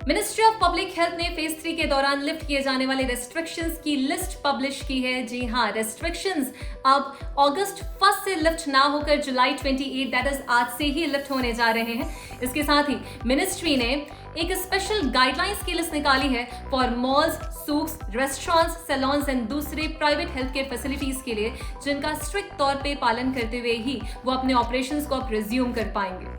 Ministry of public health ने phase 3 के दौरान लिफ्ट किए जाने वाले रेस्ट्रिक्शंस की लिस्ट पब्लिश की है। जी हाँ, रेस्ट्रिक्शंस अब अगस्त 1 से लिफ्ट ना होकर जुलाई 28 दैट इज आज से ही लिफ्ट होने जा रहे हैं। इसके साथ ही मिनिस्ट्री ने एक स्पेशल गाइडलाइंस की लिस्ट निकाली है for malls, souks, restaurants, salons and दूसरे प्राइवेट हेल्थ केयर फैसिलिटीज के लिए, जिनका स्ट्रिक्ट तौर पे पालन करते हुए ही वो अपने ऑपरेशंस को अब रिज्यूम कर पाएंगे।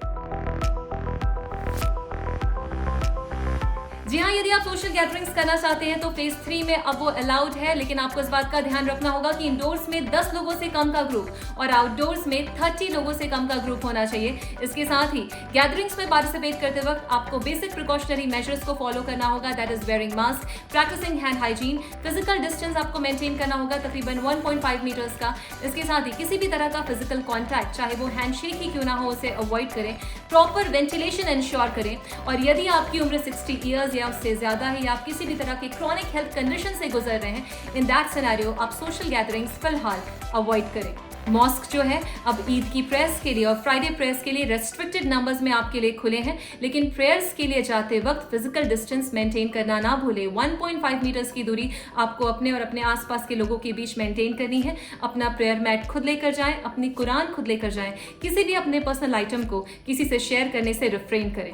जी हाँ, यदि आप सोशल गैदरिंग्स करना चाहते हैं तो फेज 3 में अब वो अलाउड है, लेकिन आपको इस बात का ध्यान रखना होगा कि इंडोर्स में 10 लोगों से कम का ग्रुप और आउटडोर्स में 30 लोगों से कम का ग्रुप होना चाहिए। इसके साथ ही गैदरिंग्स में पार्टिसिपेट करते वक्त आपको बेसिक प्रिकॉशनरी मेजर्स को फॉलो करना होगा, that is wearing mask, practising hand hygiene, physical distance आपको मेंटेन करना होगा तकरीबन 1.5 मीटर्स का। इसके साथ ही किसी भी तरह का फिजिकल कॉन्टैक्ट, चाहे वो हैंडशेक ही क्यों ना हो, उसे अवॉइड करें। प्रॉपर वेंटिलेशन इंश्योर करें, और यदि आपकी उम्र 60 ईयर्स या उससे ज्यादा है या आप किसी भी तरह के क्रॉनिक हेल्थ कंडीशन से गुजर रहे हैं, इन दैट सिनेरियो आप सोशल गैदरिंग्स फिलहाल अवॉइड करें। मॉस्क जो है अब ईद की प्रेयर्स के लिए और फ्राइडे प्रेयर्स के लिए रेस्ट्रिक्टेड नंबर्स में आपके लिए खुले हैं, लेकिन प्रेयर्स के लिए जाते वक्त फिजिकल डिस्टेंस मेंटेन करना ना भूलें। 1.5 मीटर्स की दूरी आपको अपने और अपने आसपास के लोगों के बीच मेंटेन करनी है। अपना प्रेयर मैट खुद लेकर जाएं, अपनी कुरान खुद लेकर जाएं, किसी भी अपने पर्सनल आइटम को किसी से शेयर करने से रिफ्रेन करें।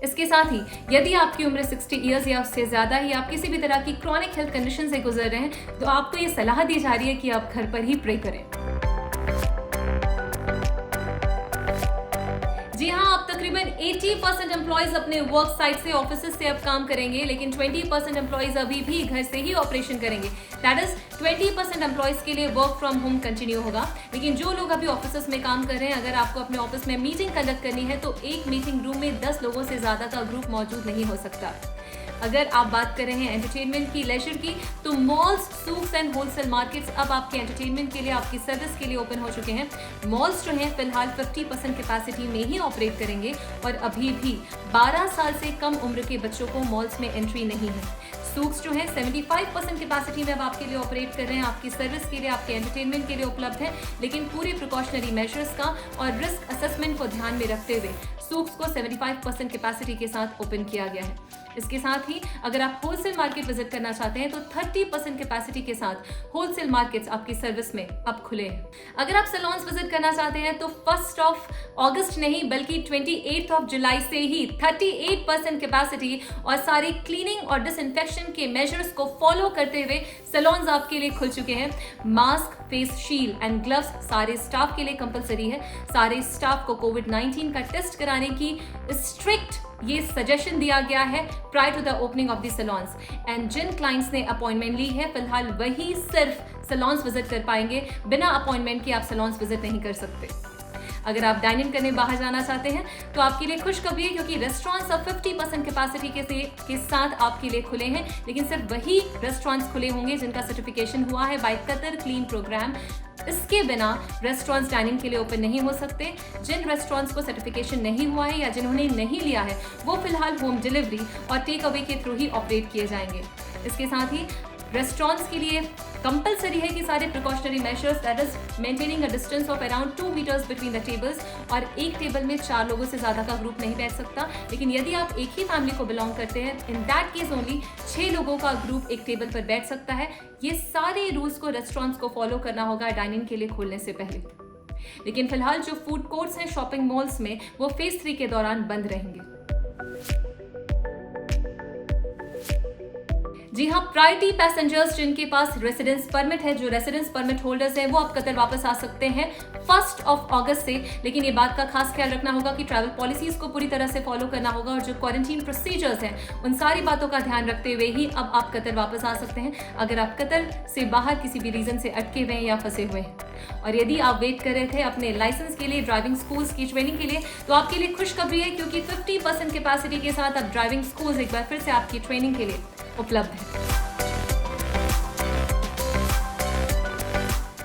इसके साथ ही यदि आपकी उम्र 60 ईयर्स या उससे ज्यादा है या आप किसी भी तरह की क्रॉनिक हेल्थ कंडीशन से गुजर रहे हैं, तो आपको ये सलाह दी जा रही है कि आप घर पर ही प्रे करें। जी हाँ, अब तकरीबन 80% एम्प्लॉयज अपने वर्क साइट से, ऑफिस से अब काम करेंगे, लेकिन 20% एम्प्लॉयज अभी भी घर से ही ऑपरेशन करेंगे। दैट इज 20% एम्प्लॉयज के लिए वर्क फ्रॉम होम कंटिन्यू होगा। लेकिन जो लोग अभी ऑफिस में काम कर रहे हैं, अगर आपको अपने ऑफिस में मीटिंग कंडक्ट करनी है तो एक मीटिंग रूम में 10 लोगों से ज्यादा का ग्रुप मौजूद नहीं हो सकता। अगर आप बात कर रहे हैं एंटरटेनमेंट की, लेजर की, तो malls, souks and wholesale markets अब आपके एंटरटेनमेंट के लिए, आपकी सर्विस के लिए ओपन हो चुके हैं। मॉल्स जो हैं फिलहाल 50% कैपेसिटी में ही ऑपरेट करेंगे और अभी भी 12 साल से कम उम्र के बच्चों को मॉल्स में एंट्री नहीं है। सूक्स जो है 75% कैपेसिटी में अब आपके लिए ऑपरेट कर रहे हैं, आपकी सर्विस के लिए, आपके एंटरटेनमेंट के लिए उपलब्ध है, लेकिन पूरे प्रिकॉशनरी मेजर्स का और रिस्क असेसमेंट को ध्यान में रखते हुए सूक्स को 75% कैपेसिटी के साथ ओपन किया गया है। इसके साथ ही अगर आप होलसेल मार्केट विजिट करना चाहते हैं तो 30% कैपेसिटी के साथ होलसेल मार्केट्स आपकी सर्विस में अब खुले हैं। अगर आप सैलून्स विजिट करना चाहते हैं तो 1 अगस्त नहीं बल्कि 28 जुलाई से ही 38% कैपेसिटी और सारे क्लीनिंग और डिसइंफेक्शन के मेजर्स को फॉलो करते हुए सैलून्स आपके लिए खुल चुके हैं। Mask, face shield and gloves सारे स्टाफ के लिए कंपलसरी है। सारे स्टाफ को कोविड-19 का टेस्ट कराने की स्ट्रिक्ट ये सजेशन दिया गया है prior to the opening of the salons. And जिन क्लाइंट्स ने अपॉइंटमेंट ली है फिलहाल वही सिर्फ सैलून्स विजिट कर पाएंगे, बिना अपॉइंटमेंट के आप सैलून्स विजिट नहीं कर सकते। अगर आप डाइन इन करने बाहर जाना चाहते हैं तो आपके लिए खुशखबरी है, क्योंकि रेस्टोरेंट्स अब 50% कैपेसिटी के साथ आपके लिए खुले हैं, लेकिन सिर्फ वही रेस्टोरेंट्स खुले होंगे जिनका सर्टिफिकेशन हुआ है बाय कतर क्लीन प्रोग्राम। इसके बिना रेस्टोरेंट्स डाइनिंग के लिए ओपन नहीं हो सकते। जिन रेस्टोरेंट्स को सर्टिफिकेशन नहीं हुआ है या जिन्होंने नहीं लिया है वो फिलहाल होम डिलीवरी और टेक अवे के थ्रू ही ऑपरेट किए जाएंगे। इसके साथ ही रेस्टोरेंट्स के लिए कंपलसरी है कि सारे precautionary measures, that is maintaining a distance of around 2 metres between the tables, और एक टेबल में 4 लोगों से ज्यादा का ग्रुप नहीं बैठ सकता। लेकिन यदि आप एक ही फैमिली को बिलोंग करते हैं, इन दैट केस ओनली 6 लोगों का ग्रुप एक टेबल पर बैठ सकता है। ये सारे रूल्स को रेस्टोरेंट्स को फॉलो करना होगा डाइनिंग के लिए खोलने से पहले। लेकिन फिलहाल जो फूड कोर्ट्स हैं शॉपिंग मॉल्स में, वो फेज 3 के दौरान बंद रहेंगे। जी हाँ, प्रायोरिटी पैसेंजर्स जिनके पास रेसिडेंस परमिट है, जो रेसिडेंस परमिट होल्डर्स हैं, वो अब कतर वापस आ सकते हैं 1 अगस्त से। लेकिन ये बात का खास ख्याल रखना होगा कि ट्रैवल पॉलिसीज को पूरी तरह से फॉलो करना होगा और जो क्वारंटीन प्रोसीजर्स हैं उन सारी बातों का ध्यान रखते हुए ही अब आप कतर वापस आ सकते हैं, अगर आप कतर से बाहर किसी भी रीजन से अटके हुए हैं या फंसे हुए हैं। और यदि आप वेट कर रहे थे अपने लाइसेंस के लिए, ड्राइविंग स्कूल्स की ट्रेनिंग के लिए, तो आपके लिए खुशखबरी है, क्योंकि 50% कैपेसिटी के साथ अब ड्राइविंग स्कूल्स एक बार फिर से आपकी ट्रेनिंग के लिए उपलब्ध है।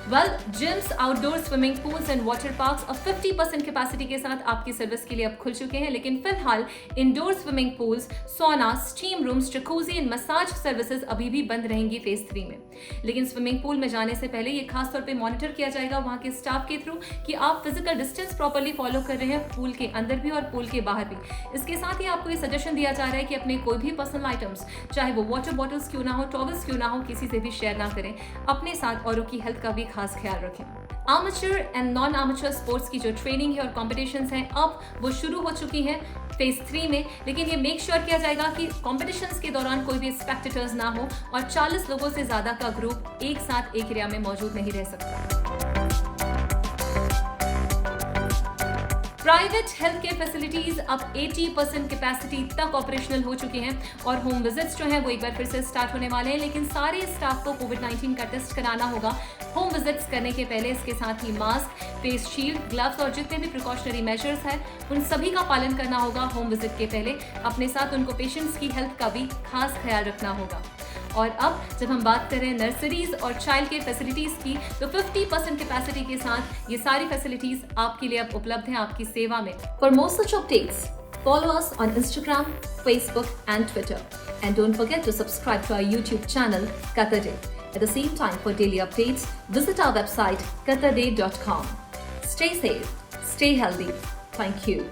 Well, gyms, outdoor swimming pools and water parks अब 50% कैपेसिटी के साथ आपकी सर्विस के लिए अब खुल चुके हैं, लेकिन फिलहाल इंडोर स्विमिंग पूल्स, सोना, steam rooms, jacuzzi and massage services अभी भी बंद रहेंगी फेज 3 में। लेकिन स्विमिंग पूल में जाने से पहले ये खास तौर पे मॉनिटर किया जाएगा वहां के स्टाफ के थ्रू कि आप फिजिकल डिस्टेंस प्रॉपर्ली फॉलो कर रहे हैं, पूल के अंदर भी और पूल के बाहर भी। इसके साथ ही आपको ये सजेशन दिया जा रहा है कि अपने कोई भी पर्सनल आइटम्स, चाहे वो वाटर बॉटल्स क्यों ना हो, टॉवल्स क्यों ना हो, किसी से भी शेयर ना करें। अपने साथ औरों की हेल्थ का भी खास ख्याल रखें। Armature and non armature sports की जो ट्रेनिंग है और कॉम्पिटिशंस हैं अब वो शुरू हो चुकी हैं फेज 3 में, लेकिन ये मेक श्योर किया जाएगा कि कॉम्पिटिशंस के दौरान कोई भी स्पेक्टेटर्स ना हो और 40 लोगों से ज्यादा का ग्रुप एक साथ एक एरिया में मौजूद नहीं रह सकता। प्राइवेट हेल्थ केयर फैसिलिटीज अब 80% कैपेसिटी तक ऑपरेशनल हो चुकी हैं और होम विजिट्स जो हैं वो एक बार फिर से स्टार्ट होने वाले हैं, लेकिन सारे स्टाफ को कोविड-19 का टेस्ट कराना होगा होम विजिट्स करने के पहले। इसके साथ ही मास्क, फेस शील्ड, ग्लव्स और जितने भी प्रिकॉशनरी मेजर्स हैं उन सभी का पालन करना होगा होम विजिट के पहले। अपने साथ उनको पेशेंट्स की हेल्थ का भी खास ख्याल रखना होगा। और अब जब हम बात करें नर्सरीज और चाइल्ड केयर फैसिलिटीज की, तो 50% कैपेसिटी के साथ ये सारी फैसिलिटीज आपके लिए अब उपलब्ध हैं आपकी सेवा में। For more such updates, follow us on Instagram, Facebook and Twitter. And don't forget to subscribe to our YouTube channel, Qatar Day. At the same time, for daily updates, visit our website, qatarday.com. Stay safe, stay healthy. Thank you.